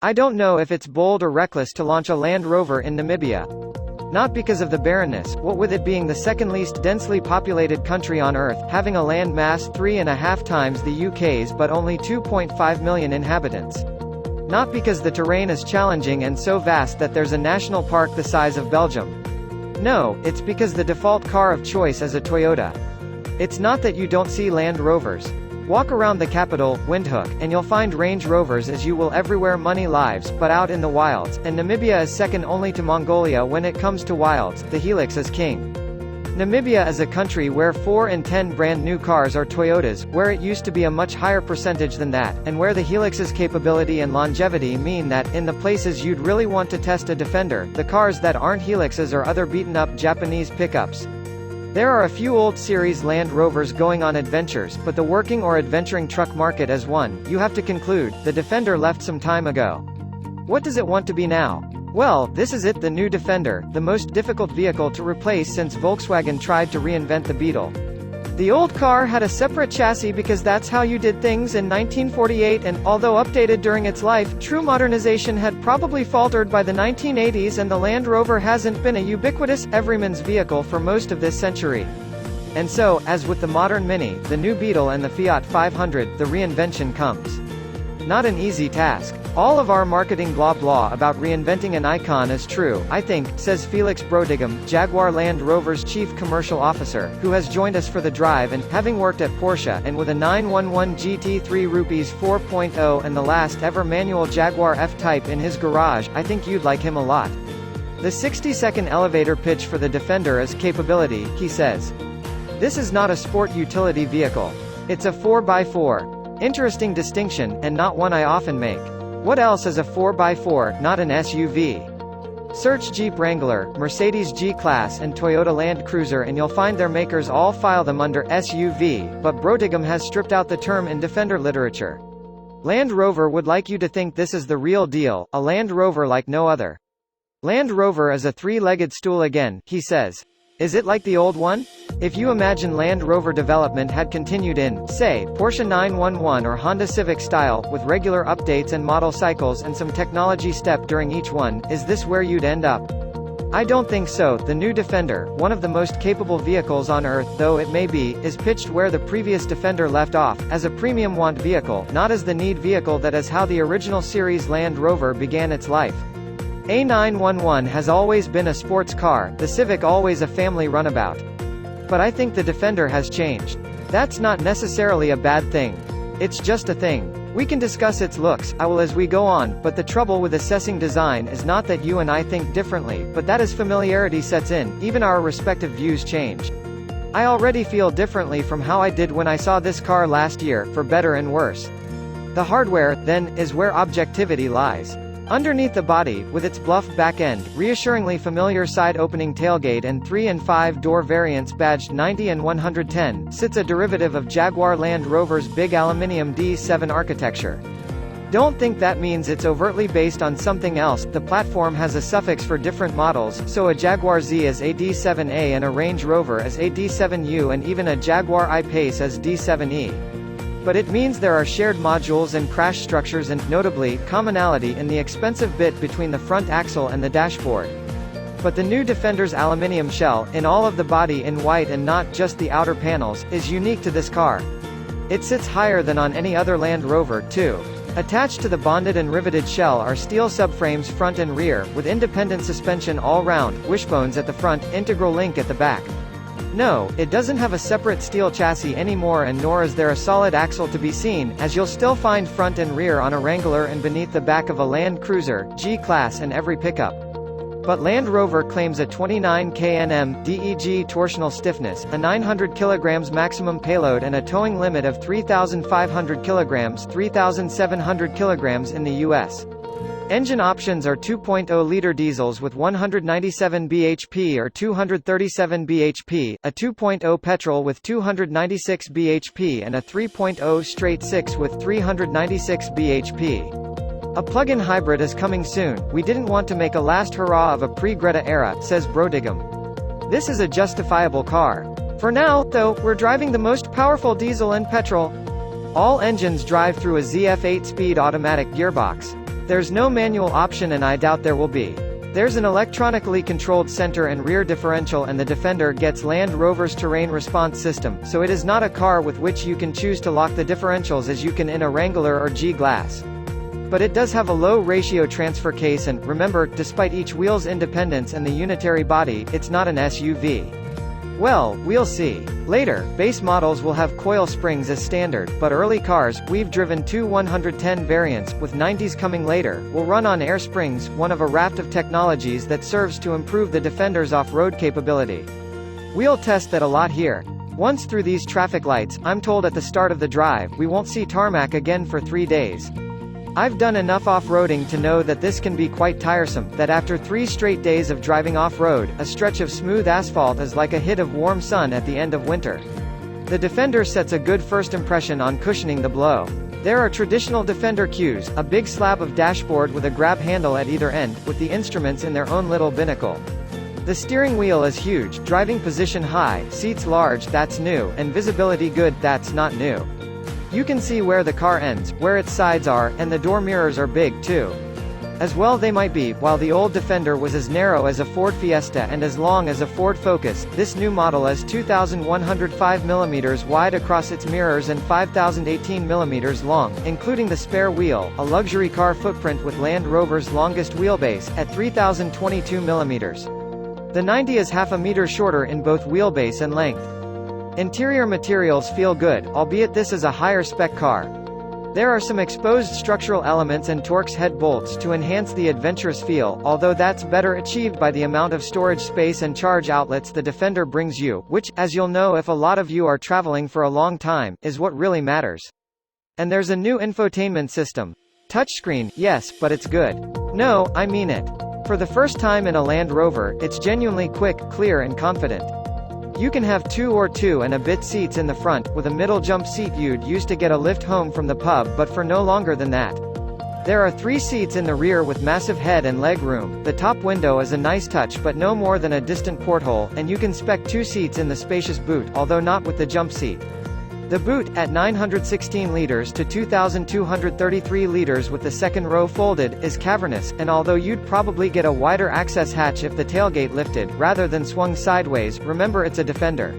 I don't know if it's bold or reckless to launch a Land Rover in Namibia. Not because of the barrenness, what with it being the second least densely populated country on Earth, having a land mass 3.5 times the UK's but only 2.5 million inhabitants. Not because the terrain is challenging and so vast that there's a national park the size of Belgium. No, it's because the default car of choice is a Toyota. It's not that you don't see Land Rovers. Walk around the capital, Windhoek, and you'll find Range Rovers as you will everywhere money lives, but out in the wilds, and Namibia is second only to Mongolia when it comes to wilds, the Helix is king. Namibia is a country where 4 in 10 brand new cars are Toyotas, where it used to be a much higher percentage than that, and where the Helix's capability and longevity mean that, in the places you'd really want to test a Defender, the cars that aren't Helixes are other beaten-up Japanese pickups. There are a few old series Land Rovers going on adventures, but the working or adventuring truck market is one, you have to conclude, the Defender left some time ago. What does it want to be now? Well, this is it, the new Defender, the most difficult vehicle to replace since Volkswagen tried to reinvent the Beetle. The old car had a separate chassis because that's how you did things in 1948 and, although updated during its life, true modernization had probably faltered by the 1980s and the Land Rover hasn't been a ubiquitous, everyman's vehicle for most of this century. And so, as with the modern Mini, the new Beetle and the Fiat 500, the reinvention comes. Not an easy task. All of our marketing blah blah about reinventing an icon is true, I think, says Felix Brodigam, Jaguar Land Rover's chief commercial officer, who has joined us for the drive and, having worked at Porsche and with a 911 GT3 Rupees 4.0 and the last ever manual Jaguar F-Type in his garage, I think you'd like him a lot. The 60-second elevator pitch for the Defender is capability, he says. This is not a sport utility vehicle. It's a 4x4. Interesting distinction, and not one I often make. What else is a 4x4, not an SUV? Search Jeep Wrangler, Mercedes G-Class and Toyota Land Cruiser and you'll find their makers all file them under SUV, but Brodigam has stripped out the term in Defender literature. Land Rover would like you to think this is the real deal, a Land Rover like no other. Land Rover is a three-legged stool again, he says. Is it like the old one? If you imagine Land Rover development had continued in, say, Porsche 911 or Honda Civic style, with regular updates and model cycles and some technology step during each one, is this where you'd end up? I don't think so. The new Defender, one of the most capable vehicles on Earth though it may be, is pitched where the previous Defender left off, as a premium want vehicle, not as the need vehicle that is how the original series Land Rover began its life. A 911 has always been a sports car, the Civic always a family runabout. But I think the Defender has changed. That's not necessarily a bad thing. It's just a thing. We can discuss its looks, I will as we go on, but the trouble with assessing design is not that you and I think differently, but that as familiarity sets in, even our respective views change. I already feel differently from how I did when I saw this car last year, for better and worse. The hardware, then, is where objectivity lies. Underneath the body, with its bluff back end, reassuringly familiar side-opening tailgate and 3- and 5-door variants badged 90 and 110, sits a derivative of Jaguar Land Rover's big aluminium D7 architecture. Don't think that means it's overtly based on something else, the platform has a suffix for different models, so a Jaguar Z is a D7A and a Range Rover is a D7U and even a Jaguar I-Pace is D7E. But it means there are shared modules and crash structures and, notably, commonality in the expensive bit between the front axle and the dashboard. But the new Defender's aluminium shell, in all of the body in white and not just the outer panels, is unique to this car. It sits higher than on any other Land Rover, too. Attached to the bonded and riveted shell are steel subframes front and rear, with independent suspension all round, wishbones at the front, integral link at the back. No, it doesn't have a separate steel chassis anymore and nor is there a solid axle to be seen, as you'll still find front and rear on a Wrangler and beneath the back of a Land Cruiser, G-Class and every pickup. But Land Rover claims a 29 kN DEG torsional stiffness, a 900 kg maximum payload and a towing limit of 3,500 kg 3,700 kg in the US. Engine options are 2.0-liter diesels with 197 bhp or 237 bhp, a 2.0 petrol with 296 bhp and a 3.0 straight 6 with 396 bhp. A plug-in hybrid is coming soon. We didn't want to make a last hurrah of a pre-Greta era, says Brodigam. This is a justifiable car. For now, though, we're driving the most powerful diesel and petrol. All engines drive through a ZF 8-speed automatic gearbox. There's no manual option and I doubt there will be. There's an electronically controlled center and rear differential and the Defender gets Land Rover's terrain response system, so it is not a car with which you can choose to lock the differentials as you can in a Wrangler or G-Class. But it does have a low ratio transfer case and, remember, despite each wheel's independence and the unitary body, it's not an SUV. Well, we'll see. Later, base models will have coil springs as standard, but early cars, we've driven two 110 variants, with 90s coming later, will run on air springs, one of a raft of technologies that serves to improve the Defender's off-road capability. We'll test that a lot here. Once through these traffic lights, I'm told at the start of the drive, we won't see tarmac again for 3 days. I've done enough off-roading to know that this can be quite tiresome, that after 3 straight days of driving off-road, a stretch of smooth asphalt is like a hit of warm sun at the end of winter. The Defender sets a good first impression on cushioning the blow. There are traditional Defender cues, a big slab of dashboard with a grab handle at either end, with the instruments in their own little binnacle. The steering wheel is huge, driving position high, seats large, that's new, and visibility good, that's not new. You can see where the car ends, where its sides are, and the door mirrors are big, too. As well they might be, while the old Defender was as narrow as a Ford Fiesta and as long as a Ford Focus, this new model is 2,105 mm wide across its mirrors and 5,018 mm long, including the spare wheel, a luxury car footprint with Land Rover's longest wheelbase, at 3,022 mm. The 90 is half a meter shorter in both wheelbase and length. Interior materials feel good, albeit this is a higher spec car. There are some exposed structural elements and Torx head bolts to enhance the adventurous feel, although that's better achieved by the amount of storage space and charge outlets the Defender brings you, which, as you'll know if a lot of you are traveling for a long time, is what really matters. And there's a new infotainment system. Touchscreen, yes, but it's good. No, I mean it. For the first time in a Land Rover, it's genuinely quick, clear and confident. You can have 2 and a bit seats in the front, with a middle jump seat you'd use to get a lift home from the pub but for no longer than that. There are 3 seats in the rear with massive head and leg room. The top window is a nice touch but no more than a distant porthole, and you can spec 2 seats in the spacious boot, although not with the jump seat. The boot, at 916 liters to 2,233 liters with the second row folded, is cavernous, and although you'd probably get a wider access hatch if the tailgate lifted, rather than swung sideways, remember it's a Defender.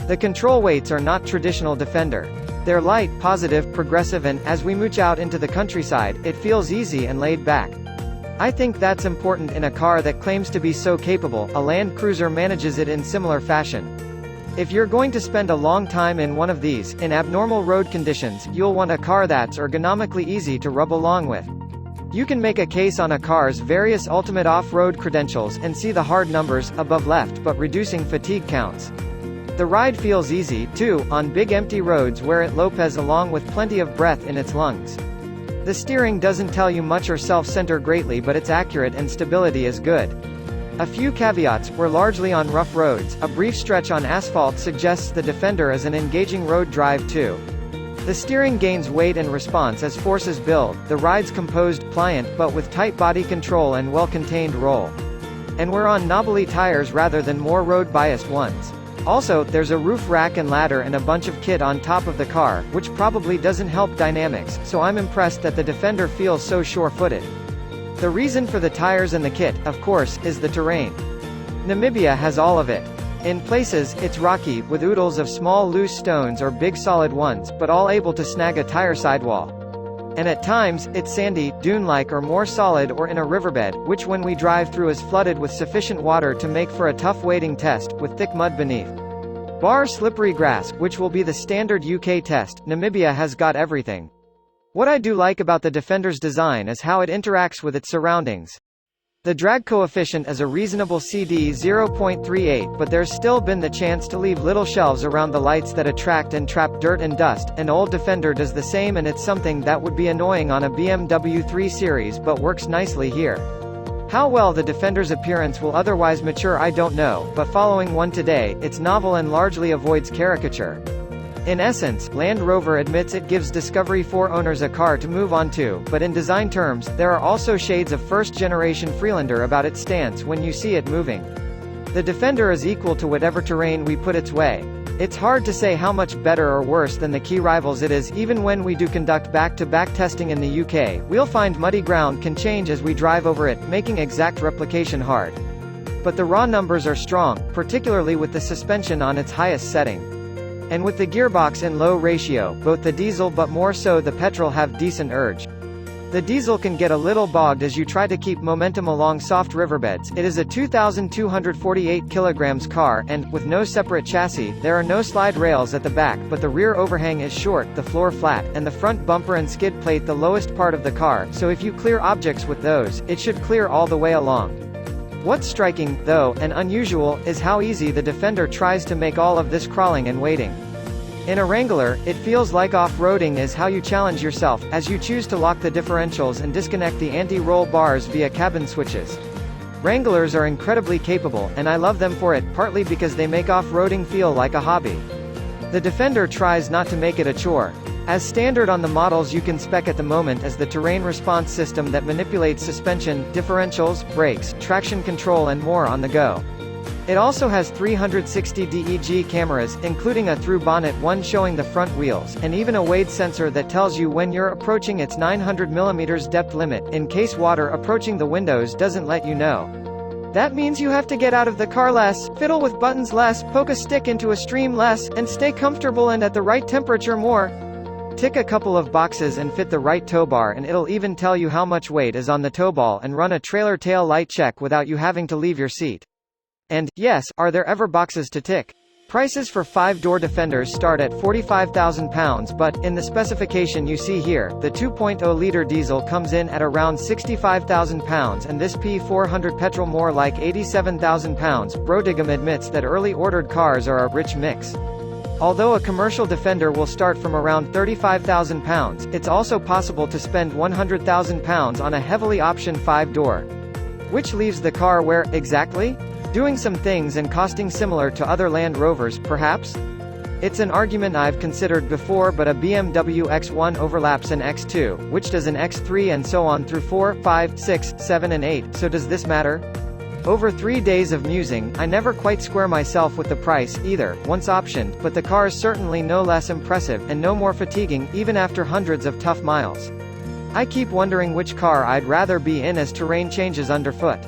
The control weights are not traditional Defender. They're light, positive, progressive and, as we mooch out into the countryside, it feels easy and laid back. I think that's important in a car that claims to be so capable. A Land Cruiser manages it in similar fashion. If you're going to spend a long time in one of these, in abnormal road conditions, you'll want a car that's ergonomically easy to rub along with. You can make a case on a car's various ultimate off-road credentials, and see the hard numbers, above left, but reducing fatigue counts. The ride feels easy, too, on big empty roads where it lopes along with plenty of breath in its lungs. The steering doesn't tell you much or self-center greatly but it's accurate and stability is good. A few caveats, we're largely on rough roads, a brief stretch on asphalt suggests the Defender is an engaging road drive too. The steering gains weight and response as forces build, the ride's composed, pliant, but with tight body control and well-contained roll. And we're on knobbly tires rather than more road-biased ones. Also, there's a roof rack and ladder and a bunch of kit on top of the car, which probably doesn't help dynamics, so I'm impressed that the Defender feels so sure-footed. The reason for the tires and the kit, of course, is the terrain. Namibia has all of it. In places, it's rocky, with oodles of small loose stones or big solid ones, but all able to snag a tire sidewall. And at times, it's sandy, dune-like or more solid or in a riverbed, which when we drive through is flooded with sufficient water to make for a tough wading test, with thick mud beneath. Bar slippery grass, which will be the standard UK test, Namibia has got everything. What I do like about the Defender's design is how it interacts with its surroundings. The drag coefficient is a reasonable CD 0.38, but there's still been the chance to leave little shelves around the lights that attract and trap dirt and dust. An old Defender does the same and it's something that would be annoying on a BMW 3 Series but works nicely here. How well the Defender's appearance will otherwise mature I don't know, but following one today, it's novel and largely avoids caricature. In essence, Land Rover admits it gives Discovery 4 owners a car to move on to, but in design terms, there are also shades of first-generation Freelander about its stance when you see it moving. The Defender is equal to whatever terrain we put its way. It's hard to say how much better or worse than the key rivals it is. Even when we do conduct back-to-back testing in the UK, we'll find muddy ground can change as we drive over it, making exact replication hard. But the raw numbers are strong, particularly with the suspension on its highest setting. And with the gearbox in low ratio, both the diesel but more so the petrol have decent urge. The diesel can get a little bogged as you try to keep momentum along soft riverbeds. It is a 2,248 kilograms car and, with no separate chassis, there are no slide rails at the back, but the rear overhang is short, the floor flat, and the front bumper and skid plate the lowest part of the car, so if you clear objects with those, it should clear all the way along. What's striking, though, and unusual, is how easy the Defender tries to make all of this crawling and waiting. In a Wrangler, it feels like off-roading is how you challenge yourself, as you choose to lock the differentials and disconnect the anti-roll bars via cabin switches. Wranglers are incredibly capable, and I love them for it, partly because they make off-roading feel like a hobby. The Defender tries not to make it a chore. As standard on the models you can spec at the moment is the terrain response system that manipulates suspension, differentials, brakes, traction control and more on the go. It also has 360 DEG cameras, including a through-bonnet one showing the front wheels, and even a weight sensor that tells you when you're approaching its 900 mm depth limit, in case water approaching the windows doesn't let you know. That means you have to get out of the car less, fiddle with buttons less, poke a stick into a stream less, and stay comfortable and at the right temperature more. Tick a couple of boxes and fit the right tow bar, and it'll even tell you how much weight is on the tow ball and run a trailer tail light check without you having to leave your seat. And, yes, are there ever boxes to tick? Prices for 5-door Defenders start at £45,000 but, in the specification you see here, the 2.0-litre diesel comes in at around £65,000 and this P400 petrol more like £87,000. Brodingham admits that early ordered cars are a rich mix. Although a commercial Defender will start from around £35,000, it's also possible to spend £100,000 on a heavily optioned 5-door. Which leaves the car where, exactly? Doing some things and costing similar to other Land Rovers, perhaps? It's an argument I've considered before, but a BMW X1 overlaps an X2, which does an X3 and so on through 4, 5, 6, 7 and 8, so does this matter? Over 3 days of musing, I never quite square myself with the price, either, once optioned, but the car is certainly no less impressive, and no more fatiguing, even after hundreds of tough miles. I keep wondering which car I'd rather be in as terrain changes underfoot.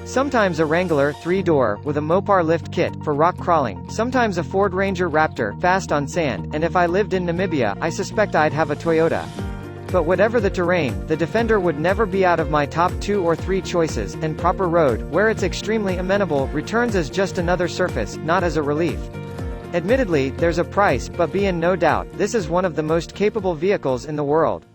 Sometimes a Wrangler 3-door, with a Mopar lift kit, for rock crawling, sometimes a Ford Ranger Raptor, fast on sand, and if I lived in Namibia, I suspect I'd have a Toyota. But whatever the terrain, the Defender would never be out of my top 2 or 3 choices, and proper road, where it's extremely amenable, returns as just another surface, not as a relief. Admittedly, there's a price, but be in no doubt, this is one of the most capable vehicles in the world.